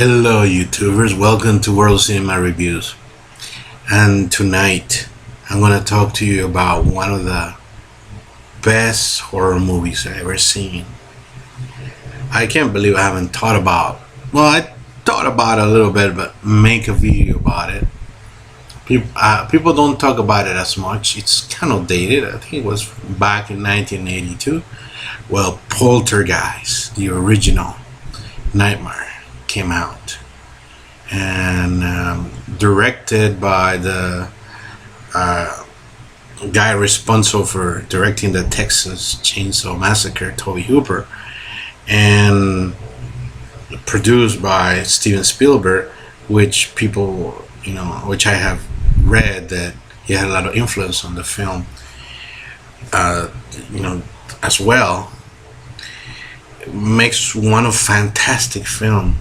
Hello YouTubers, welcome to World Cinema Reviews. And tonight I'm gonna talk to you about one of the best horror movies I've ever seen. I can't believe I haven't thought about, well, I thought about it a little bit, but make a video about it. People don't talk about it as much. It's kind of dated. I think it was back in 1982. Well, Poltergeist, the original Nightmare, came out, and directed by the guy responsible for directing the Texas Chainsaw Massacre, Tobe Hooper, and produced by Steven Spielberg, which which I have read that he had a lot of influence on the film, as well. Makes one of fantastic film.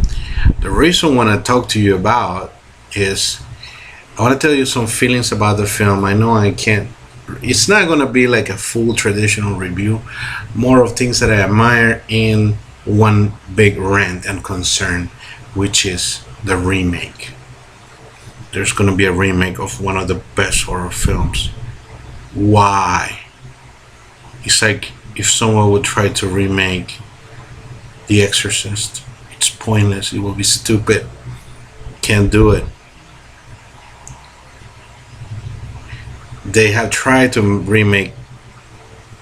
The reason I want to talk to you about is I want to tell you some feelings about the film. I know I can't, it's not going to be like a full traditional review, more of things that I admire in one big rant and concern, which is the remake. There's going to be a remake of one of the best horror films. Why? It's like if someone would try to remake The Exorcist. It's pointless. It will be stupid. Can't do it. They have tried to remake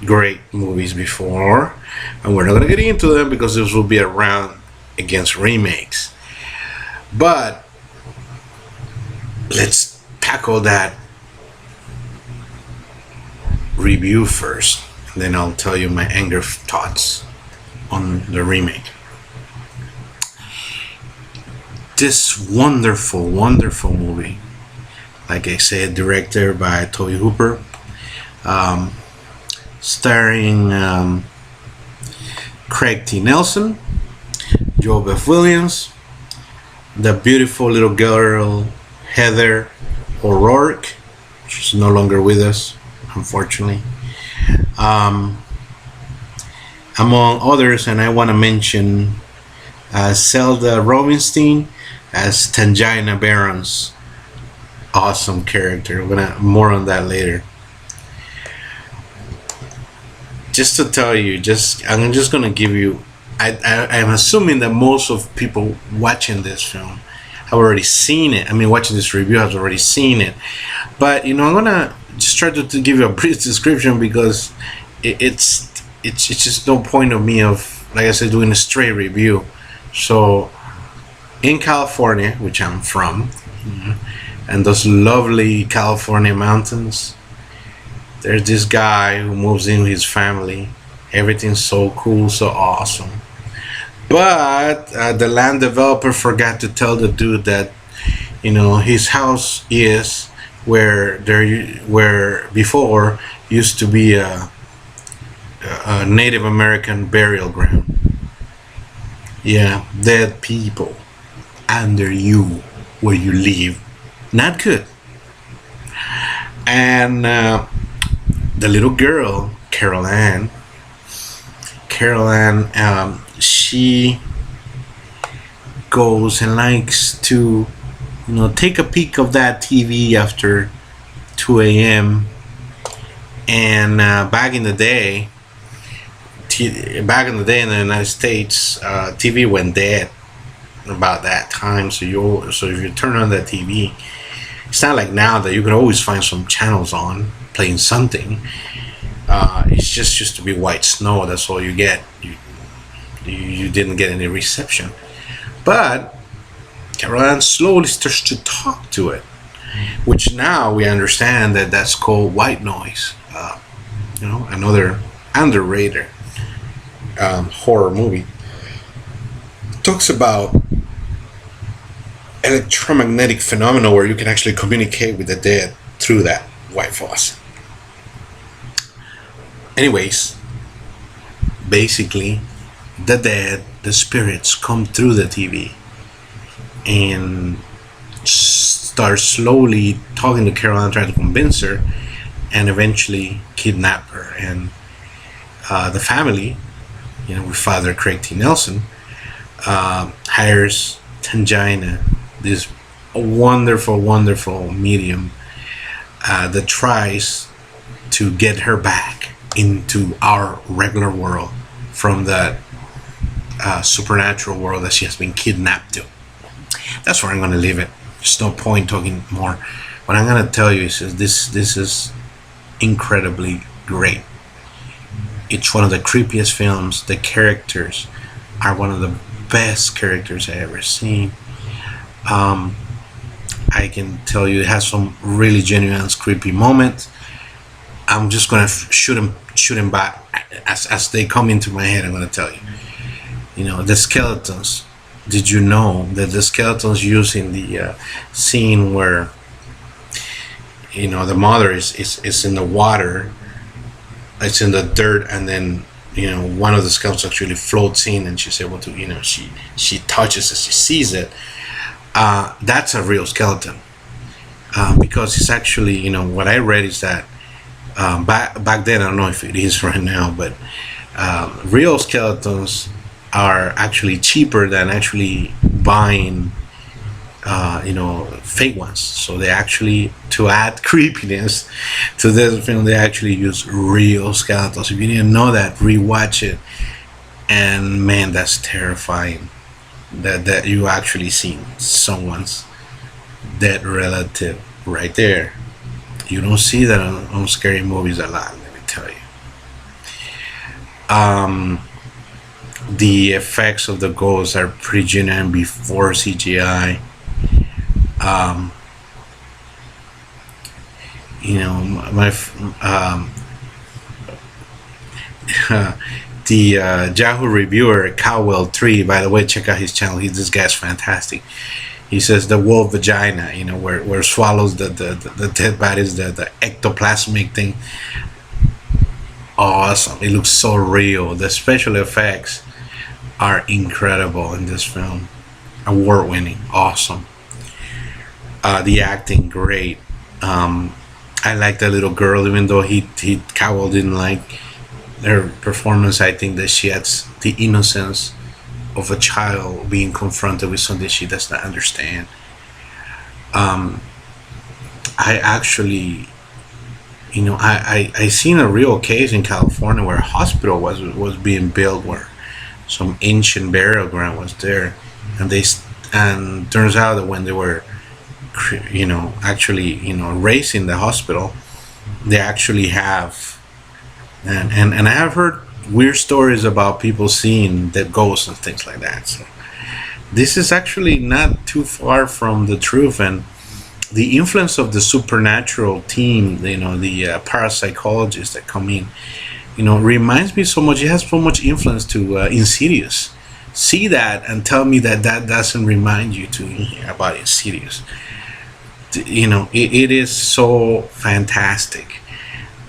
great movies before, and we're not going to get into them because this will be a round against remakes. But let's tackle that review first, and then I'll tell you my anger thoughts on the remake. This wonderful movie, like I said, directed by Tobe Hooper, starring Craig T. Nelson, Joe Beth Williams, the beautiful little girl Heather O'Rourke. She's no longer with us, unfortunately. Among others, and I want to mention Zelda Rubinstein as Tangina Barron's awesome character. More on that later. Just to tell you, I'm just gonna give you. I'm assuming that most of people watching this film have already seen it. I mean, watching this review has already seen it. But I'm gonna just try to give you a brief description because it's just no point of me like I said, doing a straight review. So in California, which I'm from, and those lovely California mountains, there's this guy who moves in with his family. Everything's so cool, so awesome. But the land developer forgot to tell the dude that his house is where before used to be a Native American burial ground. Yeah, dead people under you where you live. Not good. And the little girl, Carol Ann, she goes and likes to take a peek of that TV after 2 a.m. And back in the day in the United States, TV went dead about that time. So if you turn on that TV, it's not like now that you can always find some channels on playing something. It's just used to be white snow. That's all you get. You didn't get any reception. But Carol Ann slowly starts to talk to it, which now we understand that that's called white noise. Another underrated horror movie. Talks about electromagnetic phenomena where you can actually communicate with the dead through that white faucet. Anyways, basically, the dead, the spirits come through the TV and start slowly talking to Carol Ann, trying to convince her, and eventually kidnap her. And the family, with Father Craig T. Nelson, hires Tangina, this wonderful, wonderful medium that tries to get her back into our regular world from that supernatural world that she has been kidnapped to. That's where I'm going to leave it. There's no point talking more. What I'm going to tell you is this is incredibly great. It's one of the creepiest films. The characters are one of the best characters I ever seen. I can tell you it has some really genuine creepy moments. I'm just gonna shoot him back as they come into my head. I'm gonna tell you. You know, the skeletons. Did you know that the skeletons used in the scene where, you know, the mother is in the water, it's in the dirt, and then, you know, one of the skeletons actually floats in, and she's able to, you know, she touches it, she sees it. That's a real skeleton, because it's actually, you know, what I read is that back then, I don't know if it is right now, but real skeletons are actually cheaper than actually buying you know, fake ones. So they actually, to add creepiness to this film, they actually use real skeletons. If you didn't know that, rewatch it, and man, that's terrifying that you actually seen someone's dead relative right there. You don't see that on scary movies a lot, let me tell you. The effects of the ghosts are pretty genuine before CGI. You know, the Yahoo reviewer Cowell3, by the way, check out his channel. This guy's fantastic. He says the wolf vagina, you know, where swallows the dead bodies, the ectoplasmic thing. Awesome. It looks so real. The special effects are incredible in this film. Award winning. Awesome. The acting, great. I like the little girl, even though Cowell didn't like her performance. I think that she has the innocence of a child being confronted with something she does not understand. I actually, you know, I seen a real case in California where a hospital was being built, where some ancient burial ground was there, and turns out that when they were, you know, actually, you know, raising the hospital, they actually have, and I have heard weird stories about people seeing the ghosts and things like that. So this is actually not too far from the truth, and the influence of the supernatural team, you know, the parapsychologists that come in, you know, reminds me so much. It has so much influence to Insidious. See that and tell me that doesn't remind you about Insidious. You know, it is so fantastic.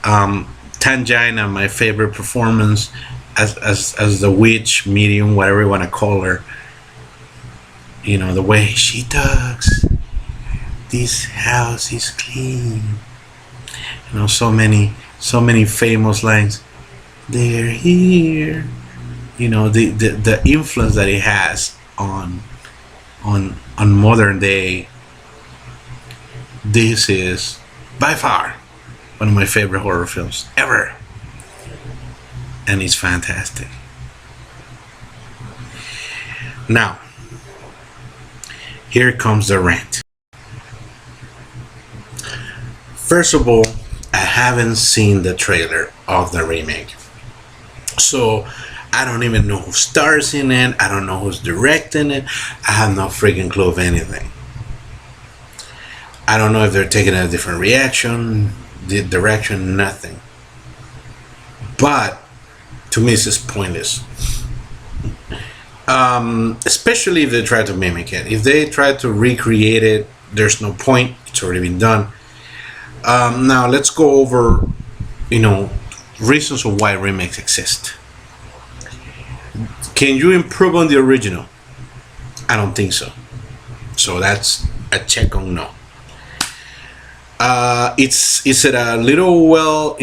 Tangina, my favorite performance as the witch medium, whatever you want to call her. You know, the way she talks. This house is clean. You know, so many famous lines. They're here. You know, the influence that it has on modern day. This is by far one of my favorite horror films ever, and it's fantastic. Now, here comes the rant. First of all, I haven't seen the trailer of the remake, so I don't even know who stars in it. I don't know who's directing it. I have no freaking clue of anything. I don't know if they're taking a different direction, nothing. But to me, it's just pointless. Especially if they try to mimic it. If they try to recreate it, there's no point. It's already been done. Now let's go over, you know, reasons of why remakes exist. Can you improve on the original? I don't think so. So that's a check on no. Is it a little, well,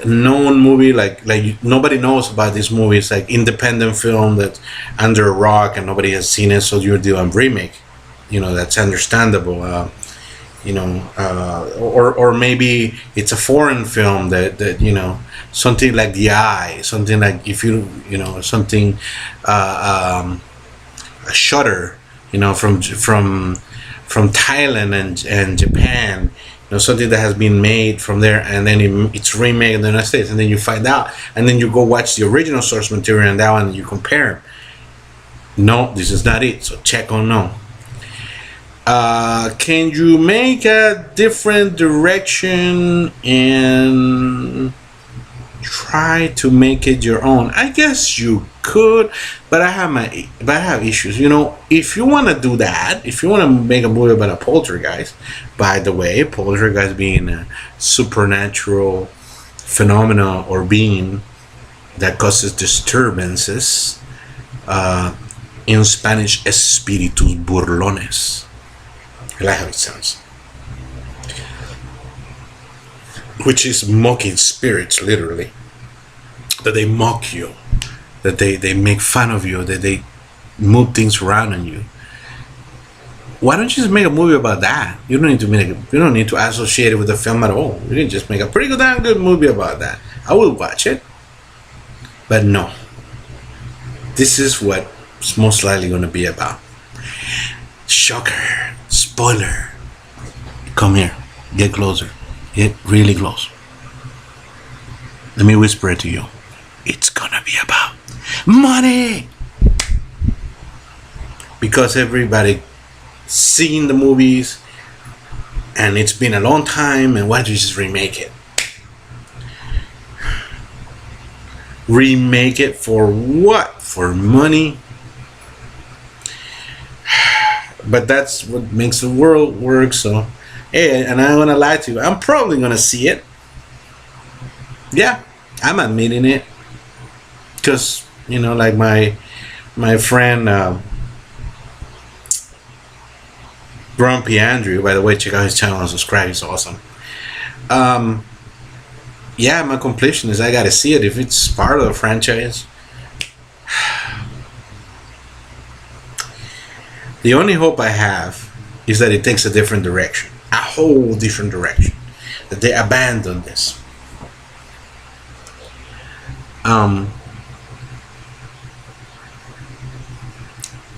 known movie, like nobody knows about this movie. It's like independent film that's under a rock and nobody has seen it, so you're doing remake. That's understandable. Or maybe it's a foreign film that something like The Eye, something like, if something, a Shutter, from Thailand and Japan, something that has been made from there, and then it's remade in the United States, and then you find out, and then you go watch the original source material and that one, and you compare. No, this is not it. So check on no. Can you make a different direction and try to make it your own? I guess you could, but I have issues. If you want to do that, if you want to make a movie about a poltergeist, by the way, poltergeist being a supernatural phenomena or being that causes disturbances, in Spanish, espíritus burlones. I like how it sounds. Which is mocking spirits, literally. That they mock you. That they make fun of you. That they move things around on you. Why don't you just make a movie about that? You don't need to associate it with the film at all. You can just make a pretty damn good movie about that. I will watch it. But no. This is what it's most likely going to be about. Shocker. Spoiler. Come here. Get closer. Get really close. Let me whisper it to you. It's gonna be about money. Because everybody seen the movies and it's been a long time, and why don't you just remake it? Remake it for what? For money? But that's what makes the world work. So, hey, and I'm gonna lie to you, I'm probably gonna see it. Yeah, I'm admitting it, because like my friend Grumpy Andrew. By the way, check out his channel and subscribe. He's awesome. Yeah, my completion is I gotta see it if it's part of the franchise. The only hope I have is that it takes a different direction, a whole different direction, that they abandon this.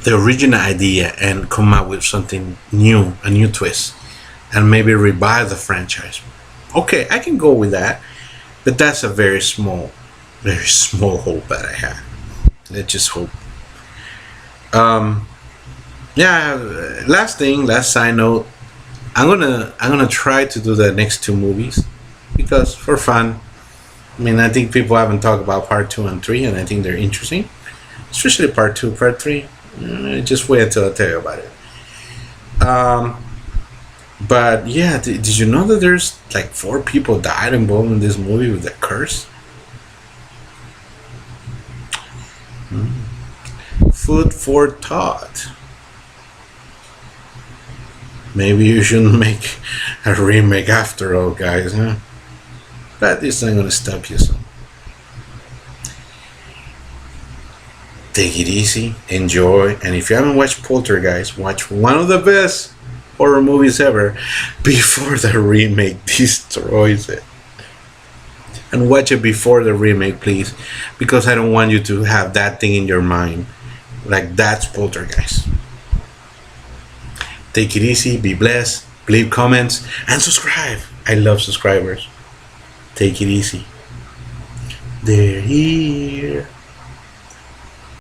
The original idea, and come up with something new, a new twist, and maybe revive the franchise. Okay, I can go with that, but that's a very small hope that I have. Let's just hope. Yeah, last side note, I'm gonna try to do the next two movies, because for fun. I mean, I think people haven't talked about part 2 and 3, and I think they're interesting, especially part 2. Part 3, just wait until I tell you about it. But yeah, did you know that there's like 4 people died involved in this movie with the curse? Food for thought. Maybe you shouldn't make a remake after all, guys, huh? But this ain't gonna stop you, so take it easy, enjoy, and if you haven't watched Poltergeist, watch one of the best horror movies ever before the remake destroys it. And watch it before the remake, please, because I don't want you to have that thing in your mind, like that's Poltergeist. Take it easy, be blessed, leave comments, and subscribe. I love subscribers. Take it easy. They're here.